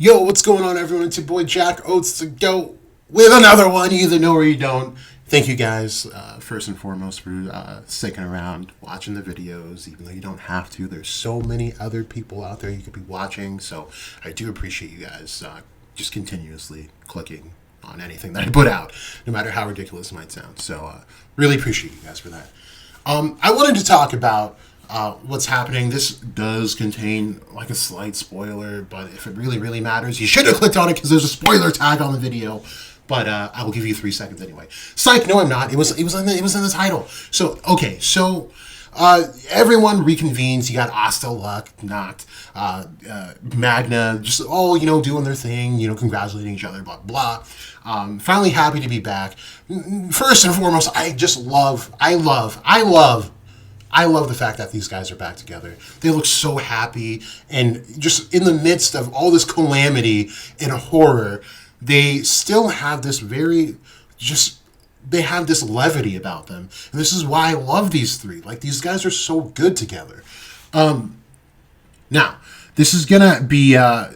Yo, what's going on, everyone? It's your boy Jack OATz to go with another one. You either know or you don't. Thank you guys, first and foremost, for sticking around, watching the videos, even though you don't have to. There's so many other people out there you could be watching, so I do appreciate you guys just continuously clicking on anything that I put out, no matter how ridiculous it might sound. So really appreciate you guys for that. I wanted to talk about what's happening. This does contain like a slight spoiler, but if it really matters, you should have clicked on it because there's a spoiler tag on the video. But I will give you 3 seconds anyway. Psych, no, I'm not. It was in the title. So okay, so everyone reconvenes. You got Asta, Luck, Noct, Magna, just all doing their thing. Congratulating each other. Blah blah. Finally happy to be back. First and foremost, I love the fact that these guys are back together. They look so happy, and just in the midst of all this calamity and horror, they still have this they have this levity about them. And this is why I love these three. Like, these guys are so good together. Now, this is going to be, I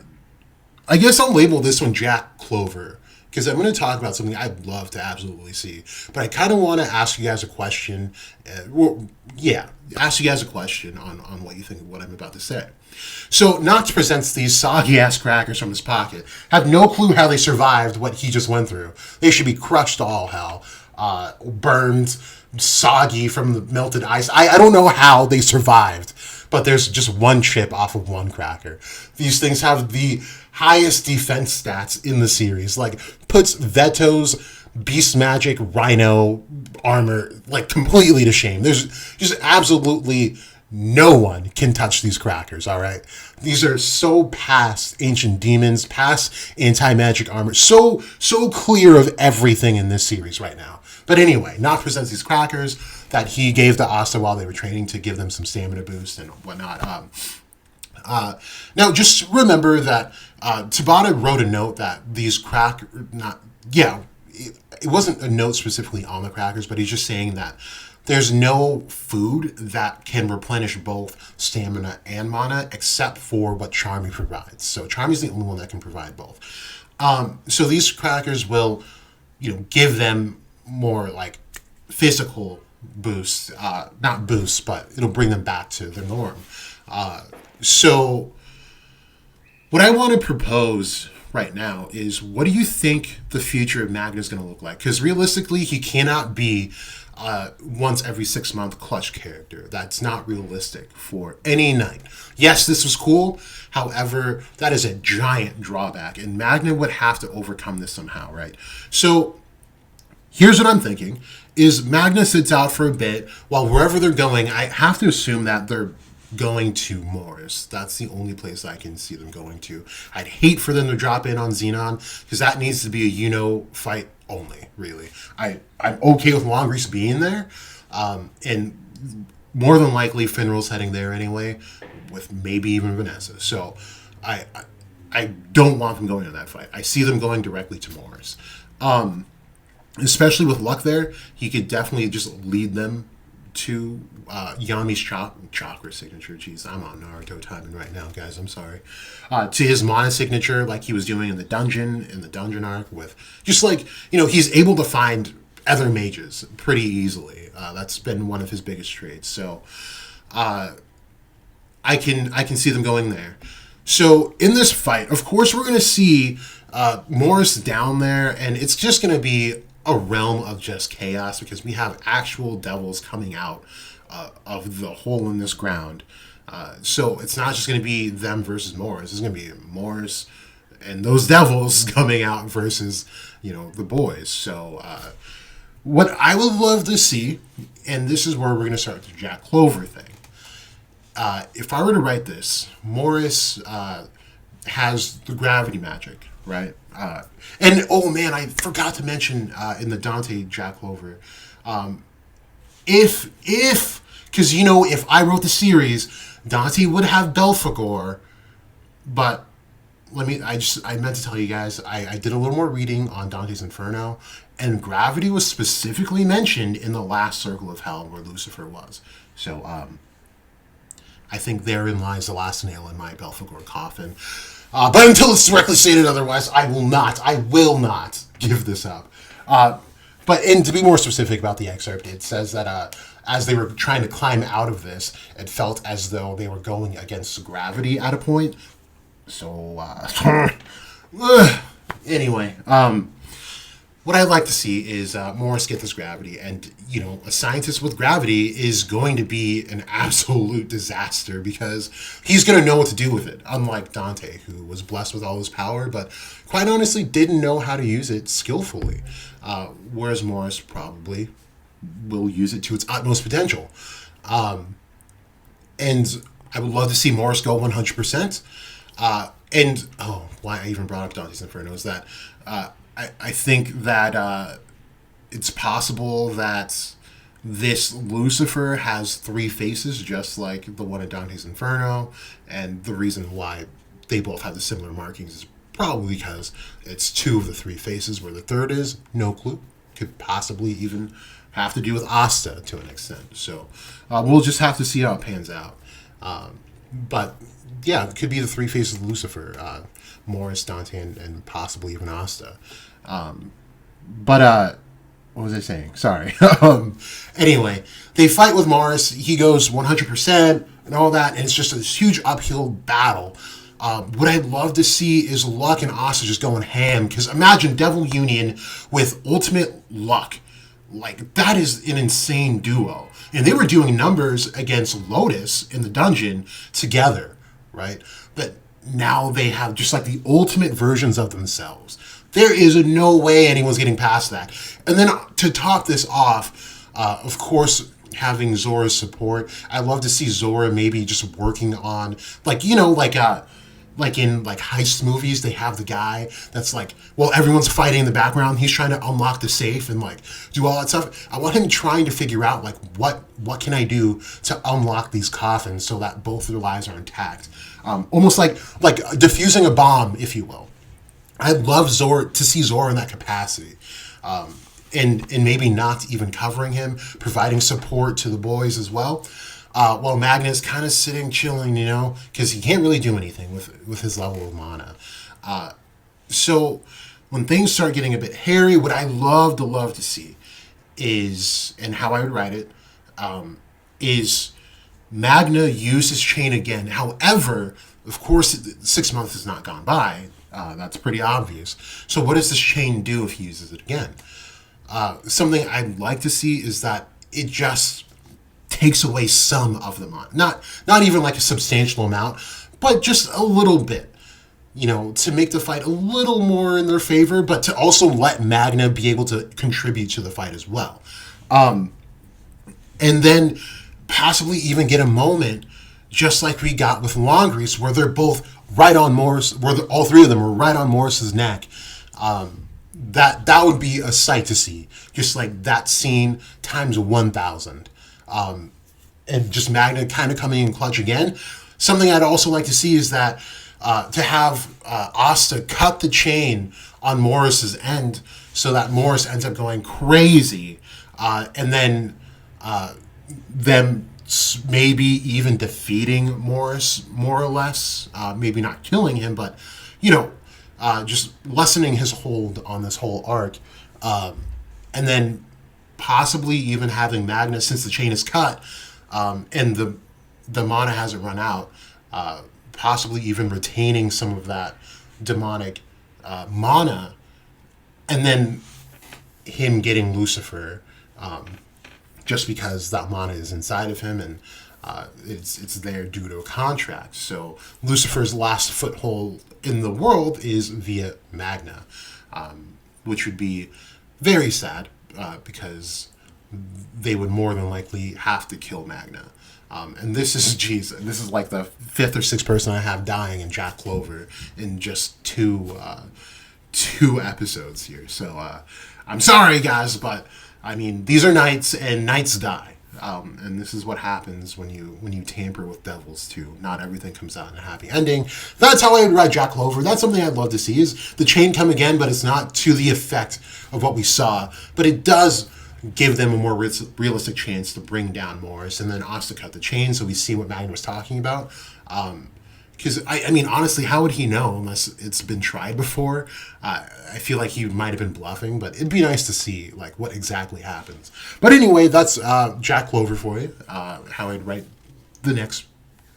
guess I'll label this one Jack Clover, because I'm going to talk about something I'd love to absolutely see. But I kind of want to ask you guys a question. Ask you guys a question on what you think of what I'm about to say. So Noct presents these soggy-ass crackers from his pocket. Have no clue how they survived what he just went through. They should be crushed to all hell. Burned, soggy from the melted ice. I don't know how they survived, but there's just one chip off of one cracker. These things have the highest defense stats in the series. Like, puts Veto's Beast Magic Rhino armor like completely to shame. There's just absolutely no one can touch these crackers, all right? These are so past Ancient Demons, past anti-magic armor, so clear of everything in this series right now. But anyway, Noct presents these crackers that he gave to Asta while they were training to give them some stamina boost and whatnot. Now, just remember that Tabata wrote a note that these it wasn't a note specifically on the crackers, but he's just saying that there's no food that can replenish both stamina and mana except for what Charmy provides. So Charmy's the only one that can provide both. So these crackers will, give them more like physical boosts, not boosts, but it'll bring them back to their norm. So what I want to propose right now is, what do you think the future of Magna is going to look like? Because realistically, he cannot be once every 6 month clutch character. That's not realistic for any knight. Yes, this was cool. However, that is a giant drawback, and Magna would have to overcome this somehow, right? So here's what I'm thinking, is Magna sits out for a bit while wherever they're going, I have to assume that they're going to Morris. That's the only place I can see them going to. I'd hate for them to drop in on Xenon, because that needs to be a fight only, really. I'm okay with Longreese being there, and more than likely Finral's heading there anyway, with maybe even Vanessa. So I don't want them going to that fight. I see them going directly to Morris. Especially with Luck there, he could definitely just lead them to Yami's chakra signature. Jeez, I'm on Naruto timing right now, guys. I'm sorry. To his mana signature, like he was doing in the dungeon arc, with just like, he's able to find other mages pretty easily. That's been one of his biggest traits. So I can see them going there. So in this fight, of course, we're going to see Morris down there, and it's just going to be a realm of just chaos, because we have actual devils coming out of the hole in this ground. So it's not just going to be them versus Morris. It's going to be Morris and those devils coming out versus, the boys. So what I would love to see, and this is where we're going to start the Jack Clover thing. If I were to write this, Morris has the gravity magic, right? And oh man, I forgot to mention in the Dante Jack Clover, if I wrote the series, Dante would have Belphegor, but I meant to tell you guys, I did a little more reading on Dante's Inferno, and gravity was specifically mentioned in the last Circle of Hell where Lucifer was. So I think therein lies the last nail in my Belphegor coffin. But until it's directly stated otherwise, I will not give this up. But to be more specific about the excerpt, it says that as they were trying to climb out of this, it felt as though they were going against gravity at a point. So, anyway, what I'd like to see is Morris get this gravity, and a scientist with gravity is going to be an absolute disaster because he's going to know what to do with it. Unlike Dante, who was blessed with all his power, but quite honestly didn't know how to use it skillfully, whereas Morris probably will use it to its utmost potential. And I would love to see Morris go 100%. Why I even brought up Dante's Inferno is that I think that it's possible that this Lucifer has three faces, just like the one in Dante's Inferno, and the reason why they both have the similar markings is probably because it's two of the three faces, where the third is no clue. Could possibly even have to do with Asta to an extent. So we'll just have to see how it pans out. But yeah, it could be the three faces of Lucifer, Morris, Dante, and possibly even Asta. But what was I saying? Sorry. Anyway, they fight with Morris. He goes 100% and all that, and it's just a huge uphill battle. What I'd love to see is Luck and Asta just going ham, because imagine Devil Union with Ultimate Luck. Like, that is an insane duo. And they were doing numbers against Lotus in the dungeon together, right? But now they have just like the ultimate versions of themselves. There is no way anyone's getting past that. And then to top this off, of course, having Zora's support, I love to see Zora maybe just working on, like in like heist movies, they have the guy that's like, well, everyone's fighting in the background. He's trying to unlock the safe and like do all that stuff. I want him trying to figure out like what can I do to unlock these coffins so that both of their lives are intact. Almost like defusing a bomb, if you will. I'd love to see Zora in that capacity. And maybe not even covering him, providing support to the boys as well. While Magna's kind of sitting, chilling, because he can't really do anything with his level of mana. So when things start getting a bit hairy, what I love to see is, and how I would write it, is Magna use his chain again. However, of course, 6 months has not gone by. That's pretty obvious. So what does this chain do if he uses it again? Something I'd like to see is that it just takes away some of the mana. Not even like a substantial amount, but just a little bit. To make the fight a little more in their favor, but to also let Magna be able to contribute to the fight as well. And then possibly even get a moment just like we got with Longreese, where they're both right on Morris, where all three of them are right on Morris's neck. That would be a sight to see. Just like that scene times 1,000. And just Magna kind of coming in clutch again. Something I'd also like to see is that to have Asta cut the chain on Morris's end so that Morris ends up going crazy, and then them maybe even defeating Morris more or less, maybe not killing him, but just lessening his hold on this whole arc, and then possibly even having Magna, since the chain is cut, and the mana hasn't run out, possibly even retaining some of that demonic mana, and then him getting Lucifer, just because that mana is inside of him, and it's there due to a contract. So Lucifer's last foothold in the world is via Magna, which would be very sad, because they would more than likely have to kill Magna. And this is like the fifth or sixth person I have dying in Jack Clover in just two episodes here. So I'm sorry, guys, but I mean, these are knights, and knights die. And this is what happens when you tamper with devils too. Not everything comes out in a happy ending. That's how I would write Jack Clover. That's something I'd love to see, is the chain come again, but it's not to the effect of what we saw. But it does give them a more realistic chance to bring down Morris, and then Asta cut the chain, so we see what Magna was talking about. Because I mean, honestly, how would he know unless it's been tried before? I feel like he might have been bluffing, but it'd be nice to see like what exactly happens. But anyway, that's Jack Clover for you. How I'd write the next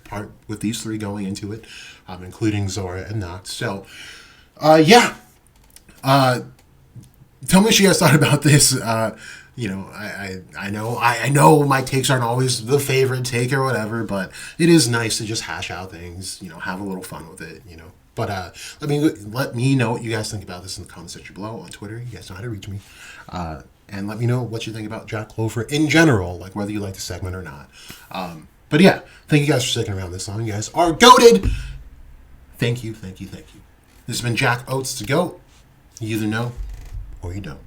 part with these three going into it, including Zora and Nox. So, yeah. Tell me what you guys thought about this. I know my takes aren't always the favorite take or whatever, but it is nice to just hash out things, have a little fun with it, But let me know what you guys think about this in the comment section below on Twitter. You guys know how to reach me. And let me know what you think about Jack Clover in general, like whether you like the segment or not. But yeah, thank you guys for sticking around this long. You guys are goated. Thank you. This has been Jack OATz to go. You either know or you don't.